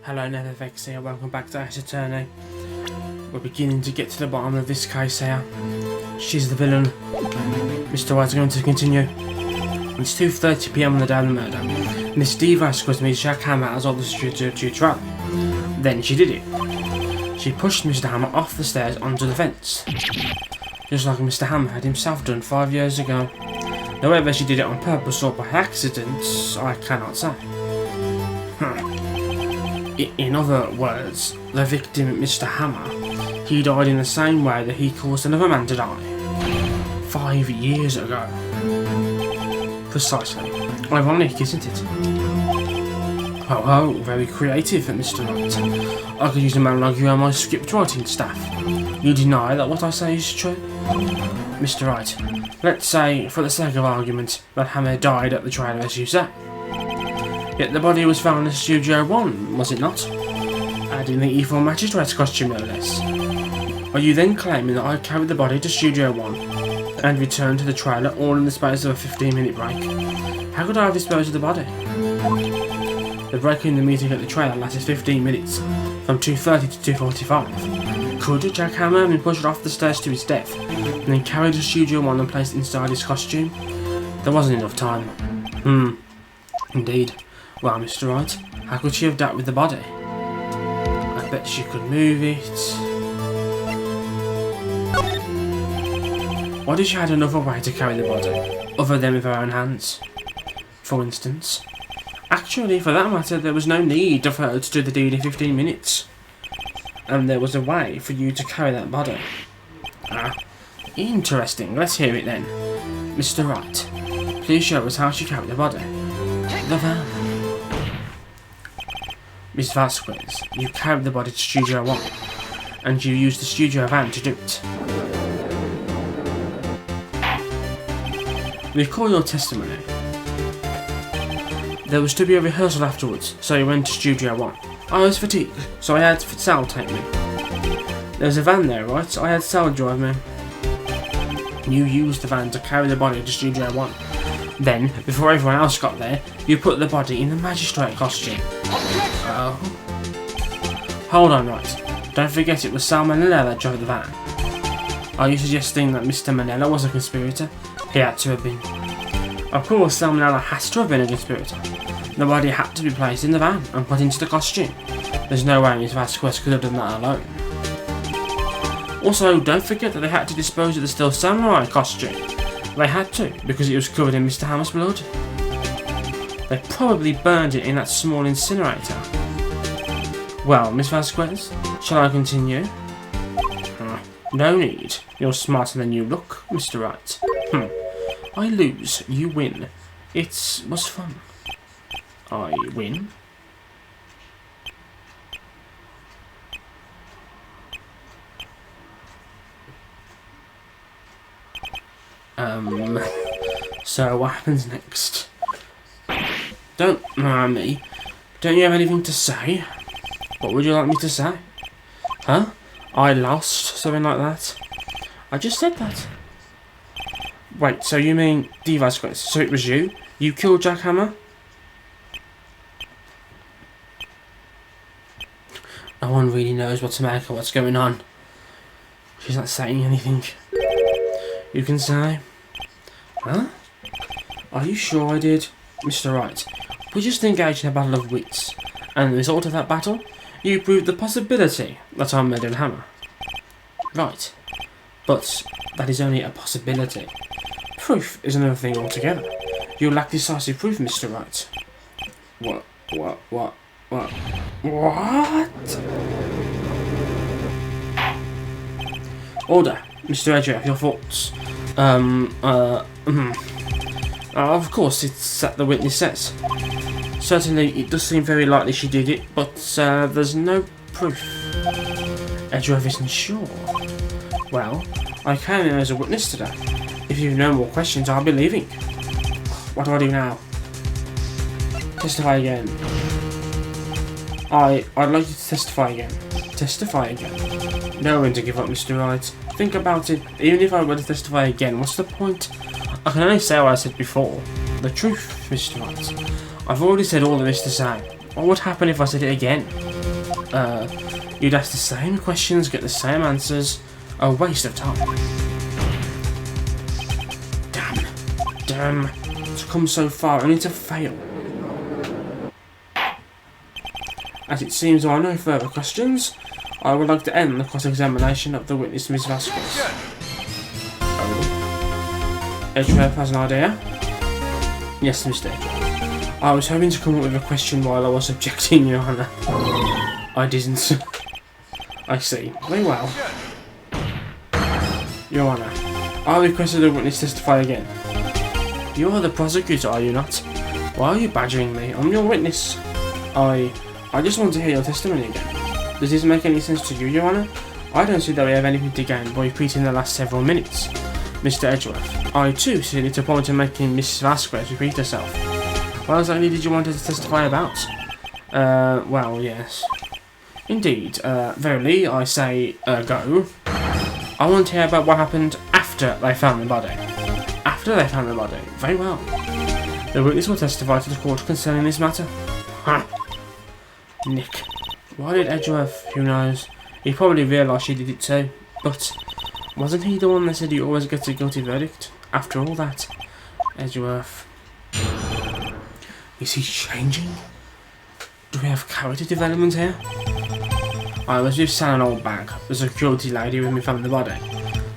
Hello Nethervex here, welcome back to Ace Attorney. We're beginning to get to the bottom of this case here. She's the villain. Mr. Wright's going to continue. It's 2:30 PM on the day of the murder. Miss Device was Miss Jack Hammer as all the studio to trial. Then she did it. She pushed Mr. Hammer off the stairs onto the fence. Just like Mr. Hammer had himself done 5 years ago. Now whether she did it on purpose or by accident, I cannot say. In other words, the victim, Mr. Hammer, he died in the same way that he caused another man to die 5 years ago. Precisely. Ironic, isn't it? Oh, very creative, Mr. Wright. I could use a man like you on my script writing staff. You deny that what I say is true? Mr. Wright, let's say, for the sake of argument, that Hammer died at the trial as you say. Yet the body was found in Studio 1, was it not? Adding the evil magistrate's costume, no less. Are you then claiming that I carried the body to Studio 1 and returned to the trailer all in the space of a 15-minute break? How could I have disposed of the body? The break in the meeting at the trailer lasted 15 minutes, from 2:30 to 2:45. Could Jack Hammer have been pushed off the stairs to his death, and then carried to Studio 1 and placed inside his costume? There wasn't enough time. Indeed. Well, Mr. Wright, how could she have dealt with the body? I bet she could move it. What if she had another way to carry the body, other than with her own hands? For instance. Actually, for that matter, there was no need for her to do the deed in 15 minutes. And there was a way for you to carry that body. Ah, interesting. Let's hear it then. Mr. Wright, please show us how she carried the body. The van. Miss Vasquez, you carried the body to Studio 1, and you used the studio van to do it. Recall your testimony. There was to be a rehearsal afterwards, so you went to Studio 1. I was fatigued, so I had Sal take me. There was a van there, right? So I had Sal drive me. You used the van to carry the body to Studio 1. Then, before everyone else got there, you put the body in the magistrate costume. Oh. Hold on, right. Don't forget it was Sal Manella that drove the van. Are you suggesting that Mr. Manella was a conspirator? He had to have been. Of course, Sal Manella has to have been a conspirator. The body had to be placed in the van and put into the costume. There's no way Miss Vasquez could have done that alone. Also, don't forget that they had to dispose of the Still Samurai costume. They had to, because it was covered in Mr. Hammer's blood. They probably burned it in that small incinerator. Well, Miss Vasquez, shall I continue? No need. You're smarter than you look, Mr. Wright. I lose, you win. It was fun. I win? So what happens next? Don't mind me. Don't you have anything to say? What would you like me to say? Huh? I lost? Something like that? I just said that. Wait, so you mean Device Quest? So it was you? You killed Jack Hammer? No one really knows what to make of what's going on. She's not saying anything. You can say. Huh? Are you sure I did? Mr. Wright, we just engaged in a battle of wits, and the result of that battle, you proved the possibility that I murdered Hammer. Right, but that is only a possibility. Proof is another thing altogether. You lack decisive proof, Mr. Wright. What? Order, Mr. Edger, your thoughts. Of course, it's that the witness says. Certainly, it does seem very likely she did it, but there's no proof. Edgeworth isn't sure. Well, I came here as a witness today. If you have no more questions, I'll be leaving. What do I do now? Testify again. I'd like you to testify again. Testify again. Know when to give up, Mr. Wright. Think about it. Even if I were to testify again, what's the point? I can only say what I said before. The truth, Mr. Wright. I've already said all there is to say. What would happen if I said it again? You'd ask the same questions, get the same answers. A waste of time. Damn. To come so far only to fail. As it seems there are no further questions, I would like to end the cross-examination of the witness, Miss Vasquez. Edgeworth has an idea? Yes, Mr. Edgeworth. I was hoping to come up with a question while I was objecting, Your Honour. I didn't. I see. Very well. Your Honour, I requested the witness testify again. You are the prosecutor, are you not? Why are you badgering me? I'm your witness. I just want to hear your testimony again. Does this make any sense to you, Your Honour? I don't see that we have anything to gain by repeating the last several minutes. Mr. Edgeworth, I too see it a point in making Miss Vasquez repeat herself. What exactly did you want her to testify about? Well, yes. Indeed, verily, I say, go. I want to hear about what happened after they found the body. After they found the body? Very well. The witness will testify to the court concerning this matter. Ha! Nick. Why did Edgeworth? Who knows? He probably realised she did it too. But wasn't he the one that said he always gets a guilty verdict? After all that, Edgeworth. Is he changing? Do we have character development here? I was with San and Oldbag, the security lady when we found the body.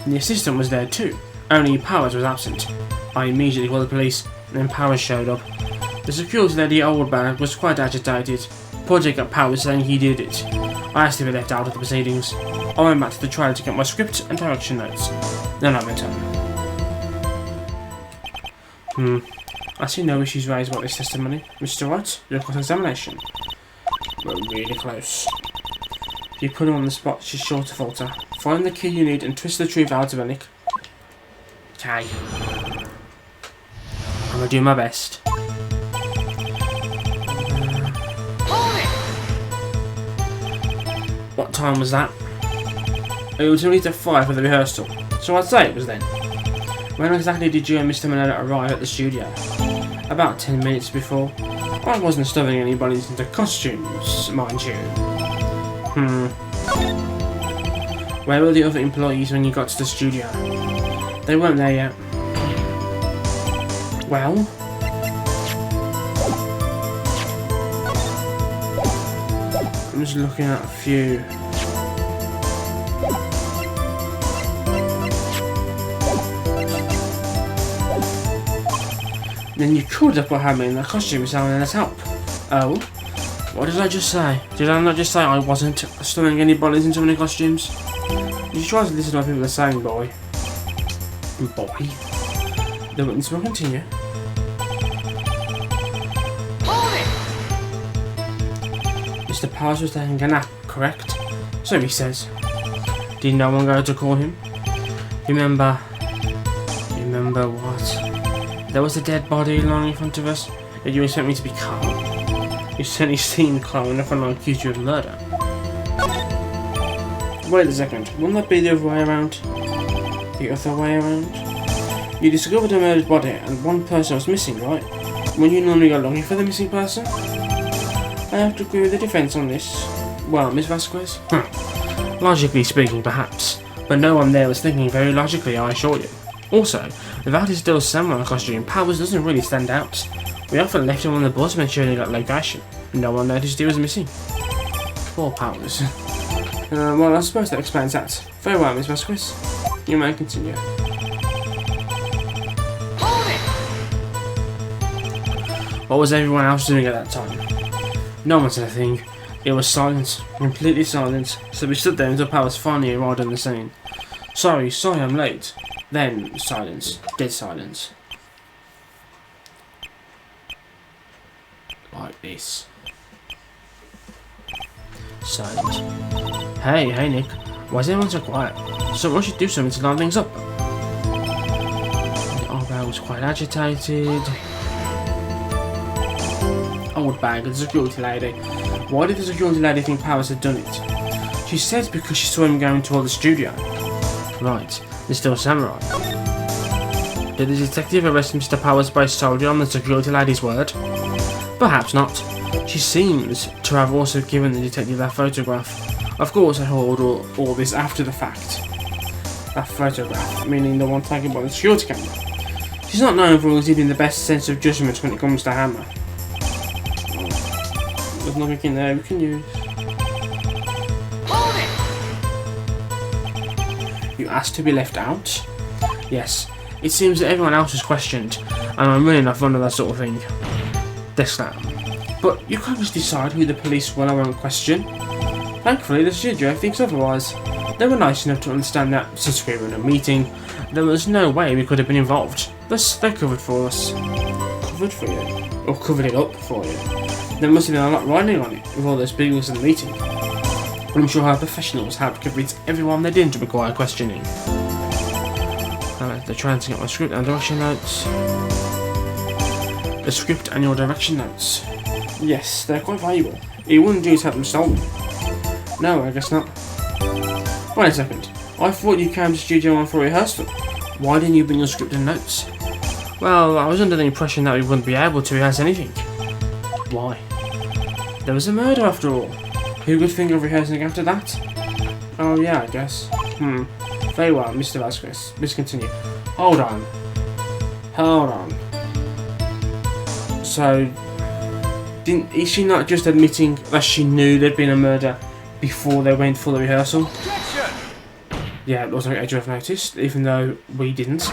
And the assistant was there too, only Powers was absent. I immediately called the police, and then Powers showed up. The security lady Oldbag was quite agitated. Project got Powers saying he did it. I asked to be left out of the proceedings. I went back to the trial to get my script and direction notes. Then I went home. I see no issues raised about this testimony. Mr. Wright, your cross-examination. We're really close. If you put her on the spot, she's sure to falter. Find the key you need and twist the truth out of her, Nick. Okay. I'm gonna do my best. What time was that? It was only to 5 for the rehearsal, so I'd say it was then. When exactly did you and Mr. Manella arrive at the studio? About 10 minutes before. I wasn't stuffing anybody into costumes, mind you. Where were the other employees when you got to the studio? They weren't there yet. Well? I'm just looking at a few. Then you could have put Hammer in the costume sound and help. Oh? What did I just say? Did I not just say I wasn't stuffing any bodies into any costumes? You try to listen to what people are saying, boy. Boy? The witness will continue. Mr. Powers was taking a nap, correct? So he says. Did no one go to call him? Remember what? There was a dead body lying in front of us. Did you expect me to be calm? You certainly seem calm enough when I accuse you of murder. Wait a second, wouldn't that be the other way around? The other way around? You discovered a murdered body and one person was missing, right? When you normally go looking for the missing person? I have to agree with the defence on this. Well, Miss Vasquez? Logically speaking, perhaps. But no one there was thinking very logically, I assure you. Also, without his still samurai costume, Powers doesn't really stand out. We often left him on the bus when showing that location. No one noticed he was missing. Poor Powers. Well, I suppose that explains that. Very well, Miss Vasquez. You may continue. What was everyone else doing at that time? No one said a thing. It was silence, completely silent, so we stood there until Powers finally arrived on the scene. Sorry, I'm late. Then, silence. Dead silence. Like this. Silent. Hey Nick. Why is everyone so quiet? Someone should do something to line things up. The old man was quite agitated. Oldbag, the security lady. Why did the security lady think Powers had done it? She said because she saw him going toward the studio. Right, there's still samurai. Did the detective arrest Mr. Powers by solely on the security lady's word? Perhaps not. She seems to have also given the detective that photograph. Of course, I heard all this after the fact. That photograph, meaning the one taken by the security camera. She's not known for exhibiting the best sense of judgment when it comes to Hammer. There's nothing in there we can use. Hold it! You asked to be left out? Yes. It seems that everyone else is questioned, and I'm really not fond of that sort of thing. Deslam. But you can't just decide who the police will or won't question. Thankfully, the studio thinks otherwise. They were nice enough to understand that, since we were in a meeting, there was no way we could have been involved. Thus, they covered for us. Covered for you? Or covered it up for you? There must have been a lot riding on it, with all those peoples in the meeting. I'm sure our professionals have convinced everyone they didn't require questioning. They're trying to get my script and direction notes. The script and your direction notes. Yes, they're quite valuable. It wouldn't do to have them stolen. No, I guess not. Wait a second. I thought you came to Studio 1 for rehearsal. Why didn't you bring your script and notes? Well, I was under the impression that we wouldn't be able to rehearse anything. Why? There was a murder after all. Who would think of rehearsing after that? Oh yeah, I guess. Very well, Mr. Vasquez. Let's continue. Hold on. So, is she not just admitting that she knew there'd been a murder before they went for the rehearsal? Objection! Yeah, it wasn't Edge have noticed, even though we didn't.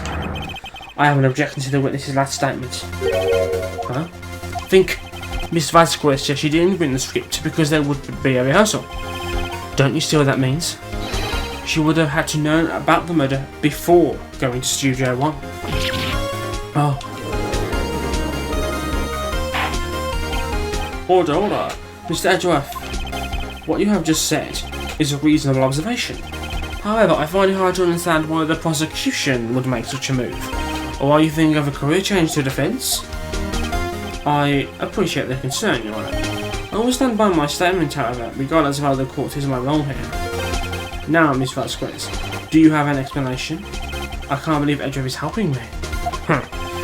I have an objection to the witness's last statement. Huh? Think. Miss Vasquez said she didn't bring the script because there would be a rehearsal. Don't you see what that means? She would have had to know about the murder before going to Studio 1. Oh. Order. Mr. Edgeworth. What you have just said is a reasonable observation. However, I find it hard to understand why the prosecution would make such a move. Or are you thinking of a career change to defence? I appreciate the concern, Your Honour. I will stand by my statement, however, regardless of how the court is my role here. Now, Miss Vasquez, do you have an explanation? I can't believe Edgeworth is helping me.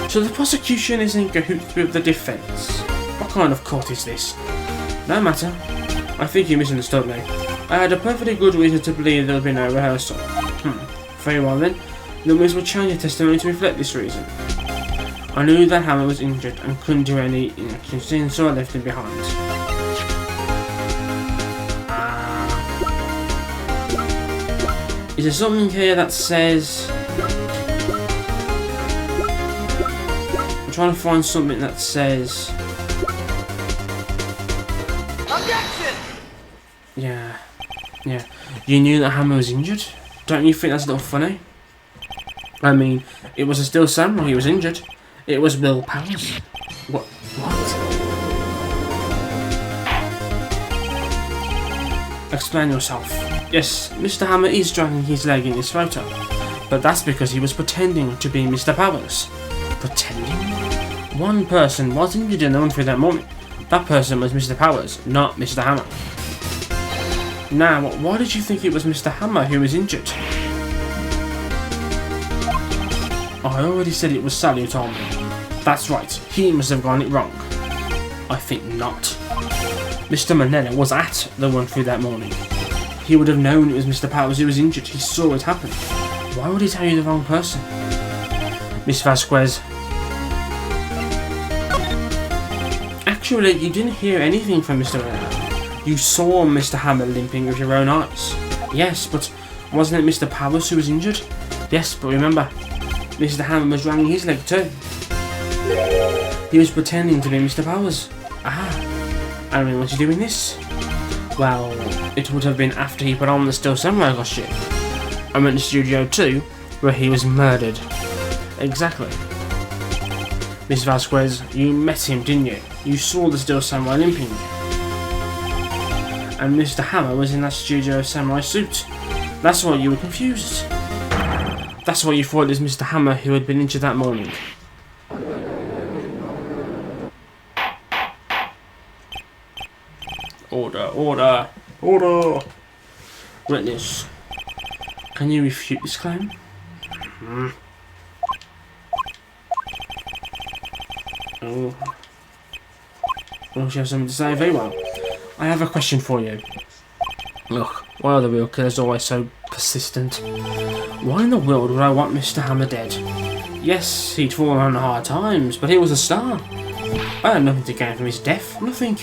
So the prosecution is in cahoots with the defence. What kind of court is this? No matter. I think you misunderstood me. I had a perfectly good reason to believe there would be no rehearsal. Very well then. The witness will change the testimony to reflect this reason. I knew that Hammer was injured and couldn't do any inaction, so I left him behind. Is there something here that says... I'm trying to find something that says... Objection! Yeah. You knew that Hammer was injured? Don't you think that's a little funny? I mean, it was a Steel Samurai he was injured. It was Will Powers. What? Explain yourself. Yes, Mr. Hammer is dragging his leg in this photo. But that's because he was pretending to be Mr. Powers. Pretending? One person was injured in the run-through that morning. That person was Mr. Powers, not Mr. Hammer. Now, why did you think it was Mr. Hammer who was injured? I already said it was Sally who told me. That's right, he must have gotten it wrong. I think not. Mr. Manella was at the run-through that morning. He would have known it was Mr. Powers who was injured. He saw it happen. Why would he tell you the wrong person? Miss Vasquez. Actually, you didn't hear anything from Mr. Manella. You saw Mr. Hammer limping with your own eyes. Yes, but wasn't it Mr. Powers who was injured? Yes, but remember, Mr. Hammer was dragging his leg too. He was pretending to be Mr. Powers. And when was he doing this? Well, it would have been after he put on the Steel Samurai costume. I went to Studio 2, where he was murdered. Exactly. Miss Vasquez, you met him, didn't you? You saw the Steel Samurai limping. And Mr. Hammer was in that Studio Samurai suit. That's why you were confused. That's why you thought it was Mr. Hammer who had been injured that morning. Order. Witness. Can you refute this claim? Will she have something to say? Very well. I have a question for you. Look, why are the real killers always so persistent? Why in the world would I want Mr. Hammer dead? Yes, he'd fallen on hard times, but he was a star. I had nothing to gain from his death. Nothing.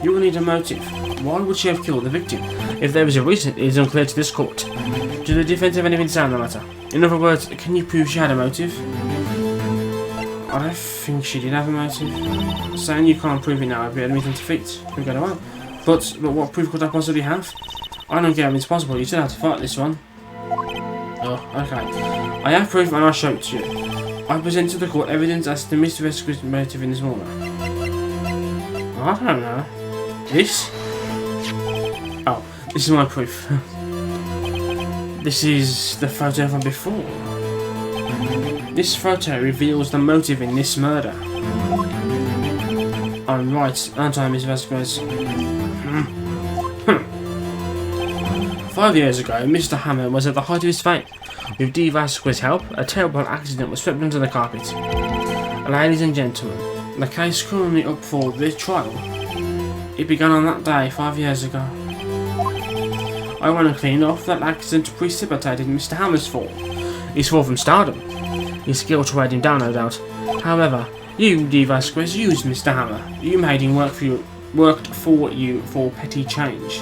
You will need a motive. Why would she have killed the victim? If there is a reason, it is unclear to this court. Do the defence have anything to say on the matter? In other words, can you prove she had a motive? I don't think she did have a motive. Saying you can't prove it now would be admitting defeat. We got away. But what proof could I possibly have? I don't care if it's possible. You still have to fight this one. Oh, okay. I have proof and I'll show it to you. I present to the court evidence as to Mr. Vesquez's motive in this matter. I don't know. This? Oh, this is my proof. This is the photo from before. This photo reveals the motive in this murder. I'm right, aren't I, Miss Vasquez? 5 years ago, Mr. Hammer was at the height of his fame. With D. Vasquez's help, a terrible accident was swept under the carpet. Ladies and gentlemen, the case currently up for this trial. It began on that day 5 years ago. Ironically enough, that accident precipitated Mr. Hammer's fall. His fall from stardom. His guilt weighed him down, no doubt. However, you, D. Vasquez, used Mr. Hammer. You made him worked for you for petty change.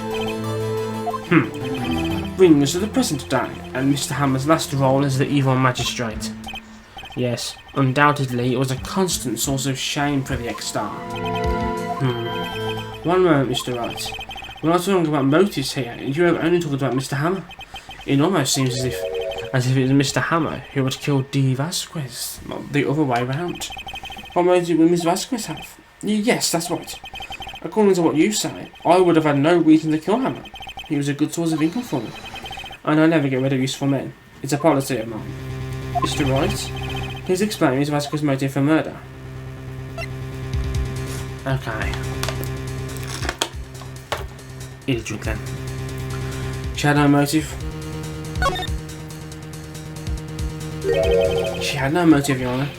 Bringing us to the present day, and Mr. Hammer's last role as the evil magistrate. Yes, undoubtedly it was a constant source of shame for the ex-star. One moment, Mr. Wright. We're not talking about motives here, you have only talked about Mr. Hammer. It almost seems as if it was Mr. Hammer who had killed D. Vasquez, not the other way round. What motive would Miss Vasquez have? Yes, that's right. According to what you say, I would have had no reason to kill Hammer. He was a good source of income for me. And I never get rid of useful men. It's a policy of mine. Mr. Wright, please explain Miss Vasquez's motive for murder. Okay. Eat a drink then. She had no motive. She had no motive, Your Honour.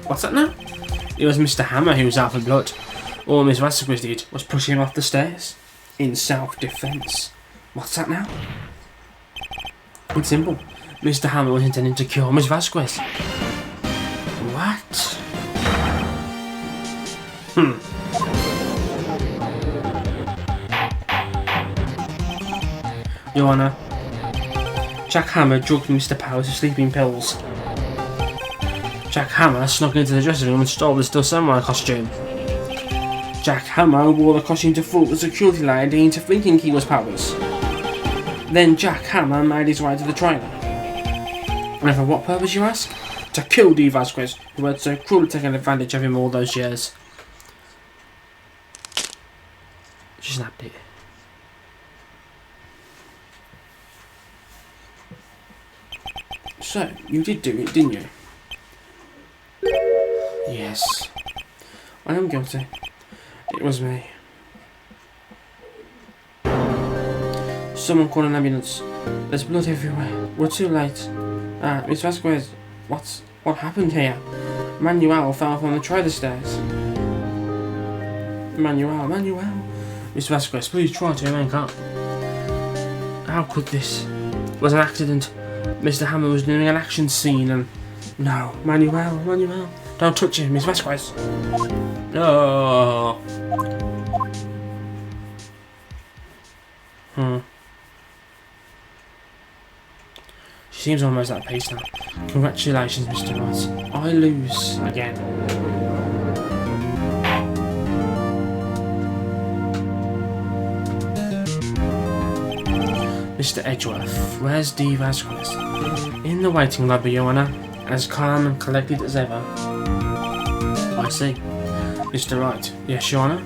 What's that now? It was Mr. Hammer who was out for blood. All Miss Vasquez did was push him off the stairs. In self-defence. What's that now? It's simple. Mr. Hammer was intending to kill Miss Vasquez. What? Your Honour, Jack Hammer drugged Mr. Powers with sleeping pills. Jack Hammer snuck into the dressing room and stole the Still Samurai costume. Jack Hammer wore the costume to fool the security lady into thinking he was Powers. Then Jack Hammer made his way to the trailer. And for what purpose, you ask? To kill D. Vasquez, who had so cruelly taken advantage of him all those years. She snapped it. So, you did do it, didn't you? Yes. I am guilty. It was me. Someone call an ambulance. There's blood everywhere. We're too late. Miss Vasquez, what happened here? Manuel fell from the trailer stairs. Manuel. Miss Vasquez, please try to remain calm. How could this? It was an accident. Mr. Hammer was doing an action scene and... No, Manuel. Don't touch him, Miss Vasquez. Oh. She seems almost at peace now. Congratulations, Mr. Wright. I lose again. Mr. Edgeworth, where's D. Vasquez? In the waiting lobby, Your Honour, as calm and collected as ever. I see. Mr. Wright, yes, Your Honour?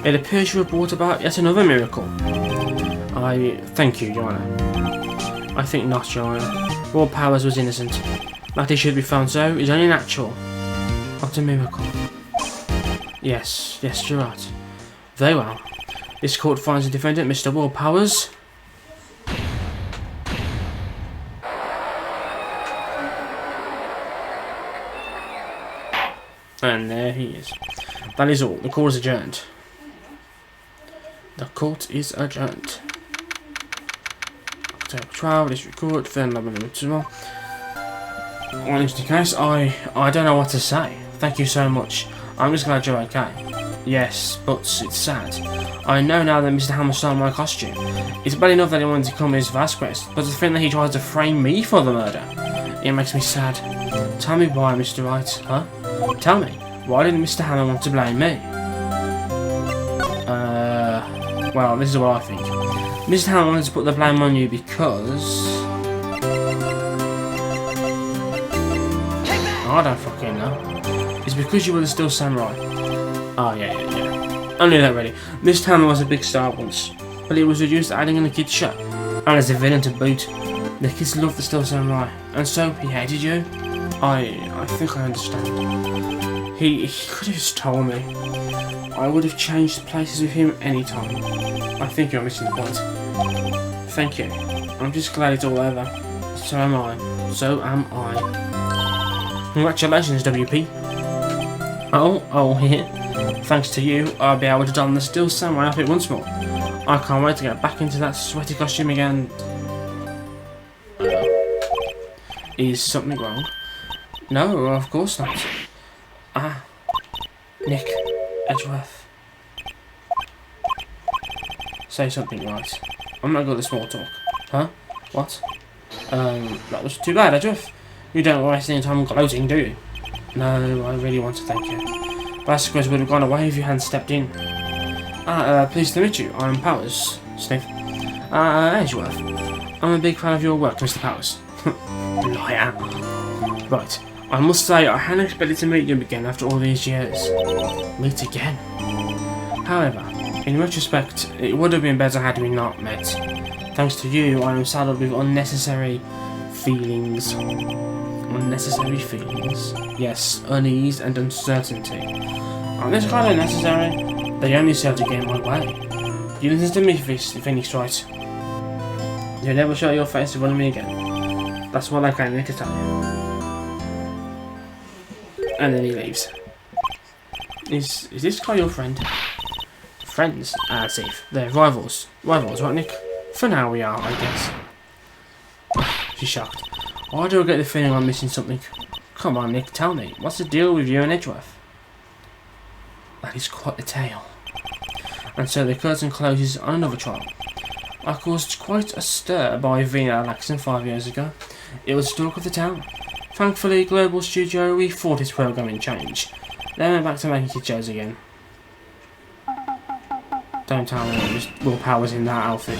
It appears you have brought about yet another miracle. I thank you, Your Honour. I think not, Your Honour. Lord Powers was innocent. That he should be found so is only natural. Not a miracle. Yes, you're right. Very well. This court finds the defendant, Mr. Will Powers. And there he is. That is all. The court is adjourned. The court is adjourned. October 12, District Court, then November 2 more. Well, in case, I don't know what to say. Thank you so much. I'm just glad you're okay. Yes, but it's sad. I know now that Mr. Hammer stole my costume. It's bad enough that he wanted to come as Vasquez, but to think that he tried to frame me for the murder, it makes me sad. Tell me why, Mr. Wright, huh? Tell me, why didn't Mr. Hammer want to blame me? Well, this is what I think. Mr. Hammer wanted to put the blame on you because... I don't fucking know. It's because you were the Still Samurai. Oh, yeah. I knew that already. Mr. Hammer was a big star once, but he was reduced to adding in a kid's show. And as a villain to boot. The kids loved the Still Samurai, and so he hated you? I think I understand. He could have just told me. I would have changed places with him anytime. I think you're missing the point. Thank you. I'm just glad it's all over. So am I. So am I. Congratulations, WP. Oh, here. Thanks to you, I'll be able to don the Still Samurai outfit once more. I can't wait to get back into that sweaty costume again. Is something wrong? No, of course not. Ah, Nick Edgeworth. Say something, right? I'm not good at small talk. Huh? What? That was too bad, Edgeworth. You don't waste any time gloating, do you? No, I really want to thank you. Vasquez would have gone away if you hadn't stepped in. Pleased to meet you. I'm Powers. Sniff. Edgeworth. I'm a big fan of your work, Mr. Powers. Liar. Right. I must say, I hadn't expected to meet you again after all these years. Meet again? However, in retrospect, it would have been better had we not met. Thanks to you, I am saddled with unnecessary feelings. Unnecessary feelings? Yes, unease and uncertainty. Aren't this kind of necessary? They only serve to get in my way. You listen to me, Phoenix Wright. You'll never show your face in front of me again. That's what I came here to tell you. And then he leaves. Is this guy your friend? Friends? As if. They're rivals. Rivals, right, Nick? For now we are, I guess. She's shocked. Why do I get the feeling I'm missing something? Come on, Nick, tell me. What's the deal with you and Edgeworth? That is quite a tale. And so the curtain closes on another trial. I caused quite a stir by Vina Laxon 5 years ago. It was the talk of the town. Thankfully, Global Studio rethought its programming change. They went back to making kid shows again. Don't tell me there's Will Powers in that outfit.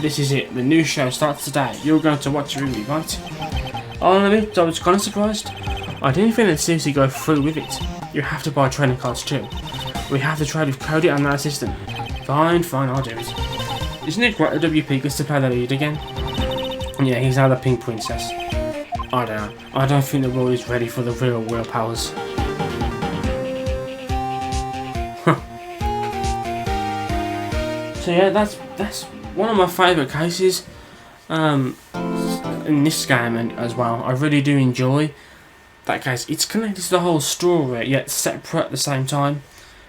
This is it. The new show starts today. You're going to watch it with me, right? I'll admit, I was kind of surprised. I didn't think they'd seriously go through with it. You have to buy trading cards too. We have to trade with Cody and that assistant. Fine, I'll do it. Isn't it great that WP gets to play the lead again? Yeah, he's now the Pink Princess. I don't know. I don't think the world is ready for the real Will Powers. So yeah, that's one of my favourite cases in this game as well. I really do enjoy that case. It's connected to the whole story, yet separate at the same time.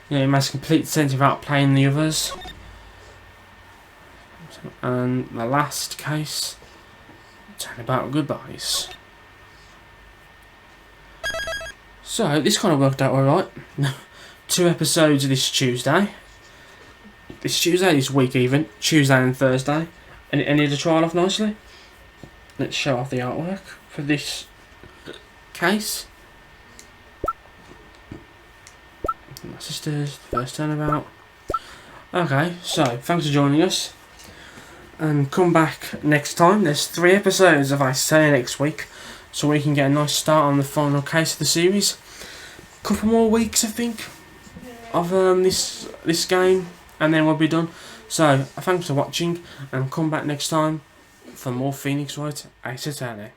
You know, it makes complete sense without playing the others. And the last case, Turnabout Goodbyes. So this kind of worked out alright. 2 episodes this Tuesday. This week even. Tuesday and Thursday. And it ended the trial off nicely. Let's show off the artwork for this case. My sister's first turnabout. Okay, so thanks for joining us. And come back next time. There's 3 episodes of I Say next week. So we can get a nice start on the final case of the series. Couple more weeks I think of this game. And then we'll be done. So, thanks for watching, and come back next time for more Phoenix Wright Ace Attorney.